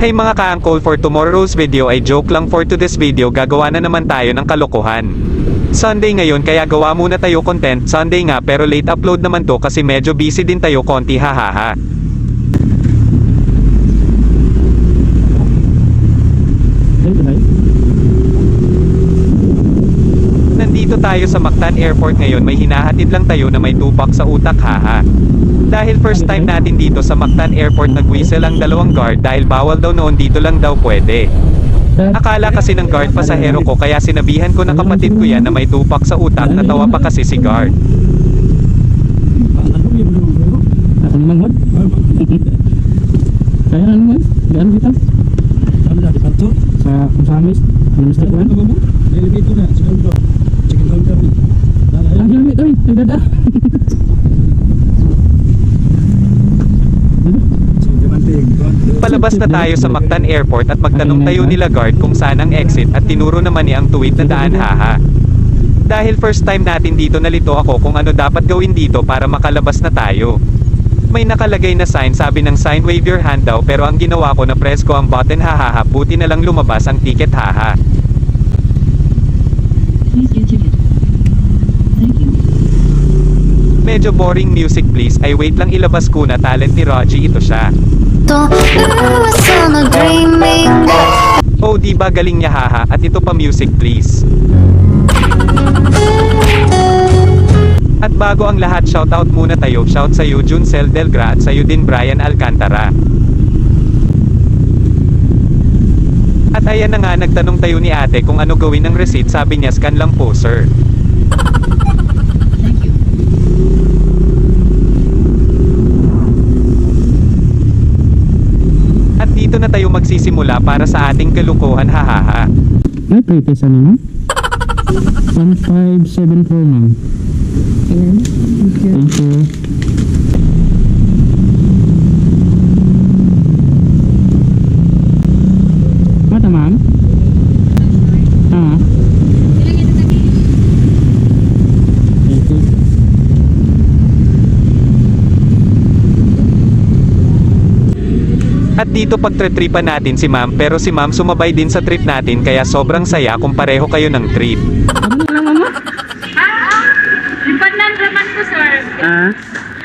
Hey mga ka-angkol, for tomorrow's video ay joke lang, for today's video gagawa na naman tayo ng kalokohan. Sunday ngayon kaya gawa muna tayo content, Sunday nga pero late upload naman to kasi medyo busy din tayo konti, hahaha. Nandito tayo sa Mactan Airport ngayon, may hinahatid lang tayo na may tupak sa utak, haha. Dahil first time natin dito sa Mactan Airport, nag-whistle ang dalawang guard dahil bawal daw noon, dito lang daw pwede. Akala kasi ng guard pasahero ko kaya sinabihan ko na kapatid ko yan na may tupak sa utak, natawa pa kasi si guard. Ako naman, Hod. Kaya na naman, gano'n kita? Kami na, di kanto? Sa Kusamis, Minister Ano Kwan. ba mo? Elevator na, sa kanto. Chicken counter na. Ang gamit, oy, nagdada. Palabas na tayo sa Mactan Airport at magtanong tayo nila guard kung saan ang exit at tinuro naman niya ang tuwid na daan, haha. Dahil first time natin dito, nalito ako kung ano dapat gawin dito para makalabas na tayo. May nakalagay na sign, sabi ng sign wave your hand daw, pero ang ginawa ko na press ko ang button, hahaha, buti na lang lumabas ang ticket, haha. Please get ticket. Thank you. Medyo boring music please, ay wait lang, ilabas ko na talent ni Rogie, ito siya. Oh di ba galing niya, haha, at ito pa music please. At bago ang lahat, shoutout muna tayo, shout sa'yo Juncel Delgra at sa'yo din Brian Alcantara. At ayan na nga, nagtanong tayo ni ate kung ano gawin ng receipt, sabi niya scan lang po sir. Thank you. At dito na tayo magsisimula para sa ating kalukuhan, hahaha. May pretest ano, ma'am? 1574, ma'am. Ayan. Thank you. Mata, ma'am? Ah. Thank you. At dito pagtre-tripan natin si ma'am, pero si ma'am sumabay din sa trip natin kaya sobrang saya kung pareho kayo ng trip. Ano na lang, mama? Lipanan naman ko, sir. Ah.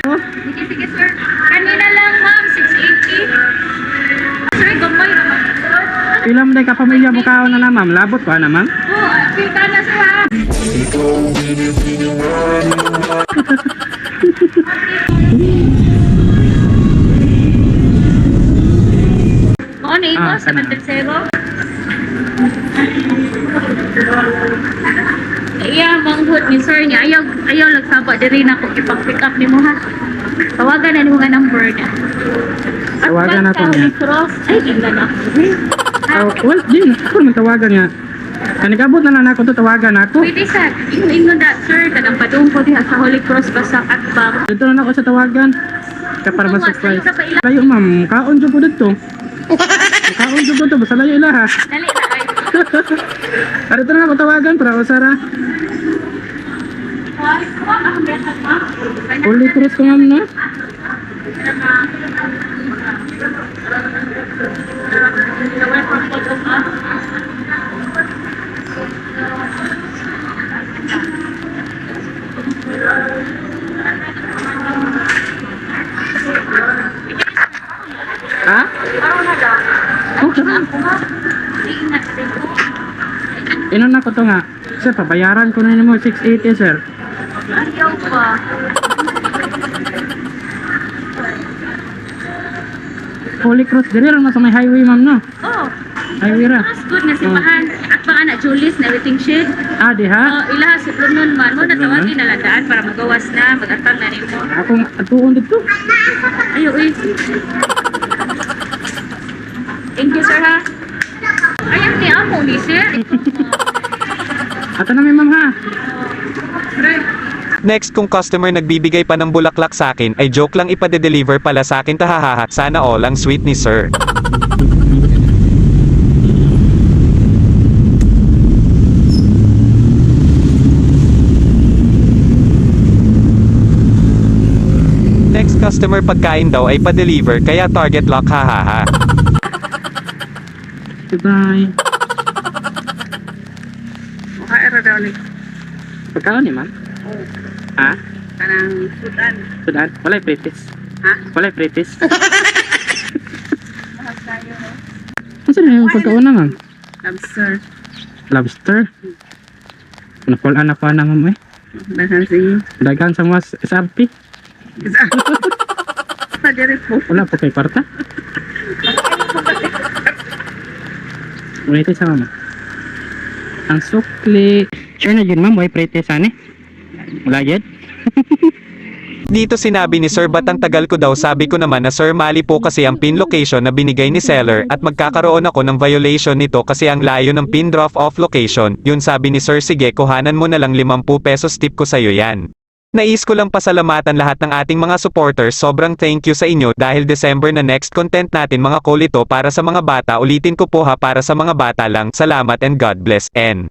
Sige, sige, sir. Kanina lang, ma'am, 680. Sir, gamay naman. Ilang day ka pamilya mo kaon na, ma'am? Labot ko na, ma'am? Oo, kita na, sir, ha? Oo, na ito, Ah, sa kana. Mantagsero. Iya, manghut ni sir niya. Ayaw lagsaba diri na ko ipag-pick up ni mo, ha? Tawagan na ni mo nga number niya. Tawagan na to At niya. pagka cross, ay, ganda na ako. Oh, well, din. Ako naman tawagan nga. Kanigabot na lang ako to, tawagan ako. Pwede sa, ingon na, sir, kadang padung ko diha sa Holy Cross Basak at Bang. Dito na ako sa tawagan. Ka para ma-surprise. Layo, ma'am. Kaon dyan po dito. Kaon dyan po dito. Basta layo ila, ha. Dali na, ay. Dito na ako tawagan para usara. Holy Cross ko, ma'am, na. Ha? Oh, inon na ko to nga. Sir, pabayaran ko na mo 680, sir. Ayaw pa. Holy Cross, diri lang na sa may highway, ma'am, no? Oh, Highway ra. mas good na si Mahan. At mga anak Julius na everything shit. Ah, di ha? Oh, ilaha si Brunon man. Mo natawagin na landaan para magawas na, magatang na rin mo. Akong atuon dito. Ayaw, eh. Thank you, sir, ha? Ayaw ni Amo ni sir. Ato na may ma'am, ha? Sir, Next, kung customer nagbibigay pa ng bulaklak sa akin, ay joke lang, ipade-deliver pala sa akin, tahahaha, sana all ang sweet ni sir. Next customer pagkain daw ay pa-deliver kaya target lock, hahaha. Goodbye. Makaira daw ni Pagkaon ni ma'am? Ha? kanang sudan. Sudan? Walay pretis. Ha? Walay pretis. Mahal tayo, no? Ano na yung pagkaon na ma'am? Lobster. Lobster? Nakulaan ako na ma'am eh. Dahan sige. Dagan sa mga SRP. Sa diri po. Wala po kay kwarta. Wait sa mama. Ang sukli. Sure na yun ma'am, way pretis ani. Wala yun. Dito sinabi ni Sir ba't ang tagal ko daw, sabi ko naman na Sir mali po kasi ang pin location na binigay ni seller at magkakaroon ako ng violation nito kasi ang layo ng pin drop off location. Yun sabi ni Sir, sige kuhanan mo na lang 50 pesos tip ko sa'yo yan. Nais ko lang pasalamatan lahat ng ating mga supporters, sobrang thank you sa inyo dahil December na next content natin mga call ito para sa mga bata, ulitin ko po ha, para sa mga bata lang. Salamat and God bless. N.